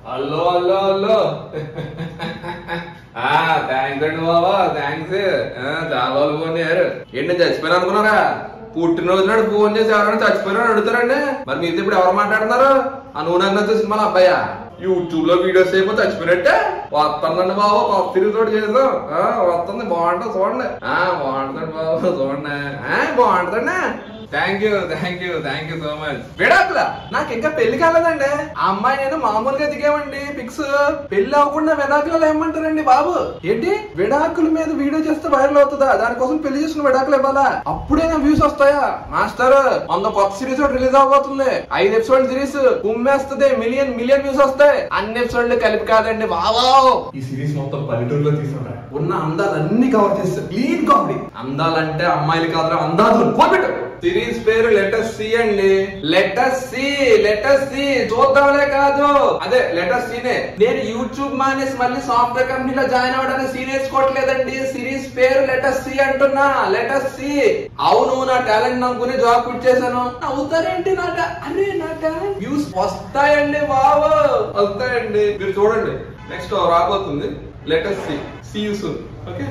Hello hello hello thanks అండి బాబా, thanks. చాలా వాళ్ళు ఫోన్ చేశారు. ఏంటి చచ్చిపోయినా అనుకున్నారా? పుట్టినరోజు నాడు ఫోన్ చేసి ఎవరైనా చచ్చిపోయినా అడుగుతారండి. మరి మీతో ఇప్పుడు ఎవరు మాట్లాడుతున్నారు? ఆ నువ్వు నాకు సినిమాల అబ్బాయా? యూట్యూబ్ లో వీడియోస్ అయిపోతే చచ్చిపోయినట్టే వస్తుందండి బాబు. కొత్త తిరుగుతోటి చేద్దాం. వస్తుంది, బాగుంటుంది చూడండి. బాగుంటుంది బాబు, చూడండి. బాగుంటుందండి. Thank you so much. విడాకుల నాకు ఇంకా పెళ్లి కాలేదండి. ఆ అమ్మాయి నేను మామూలుగా దిగామండి పిక్స్. పెళ్లి అవ్వకుండా విడాకులు ఏమంటారండి బాబు? ఏంటి విడాకుల మీద వీడియో చేస్తే వైరల్ అవుతుందా? దానికోసం పెళ్లి చేసుకున్న విడాకులు ఇవ్వాలా? అప్పుడైనా వ్యూస్ వస్తాయా? మాస్టర్ 100 కొత్త సిరీస్ రిలీజ్ అవబోతుంది. 5 ఎపిసోడ్ సిరీస్ కుమ్మేస్తుంది. మిలియన్ వ్యూస్ వస్తాయి. అన్ని ఎపిసోడ్లు కలిపి కాదండి బాబా. ఈ సిరీస్ మొత్తం పల్లెటూరులో తీసుకుంటా. ఉన్న అందాలన్నీ కవర్ చేస్తారు. Clean comedy. అందాలంటే అమ్మాయిలు కాదురా, అందాలు. సిరీస్ పేరు లెటర్ సి అండి. లెటర్ సి చూద్దాంలే కాదు, అదే లెటర్ సినే. నేను యూట్యూబ్ మానేసి మళ్ళీ సాఫ్ట్వేర్ కంపెనీలో జాయిన్ అవ్వడానికి సి నేర్చుకోవట్లేదండి. సిరీస్ పేరు లెటర్ సి అంటున్నా. Letter C. అవును, నా టాలెంట్ నమ్ముకుని జాబ్ క్విట్ చేశాను. అవుతారేంటి? నా టాలెంట్ వ్యూస్ వస్తాయండి బాబు, వస్తాయండి. మీరు చూడండి, నెక్స్ట్ రాబోతుంది letter C. See you soon. Okay.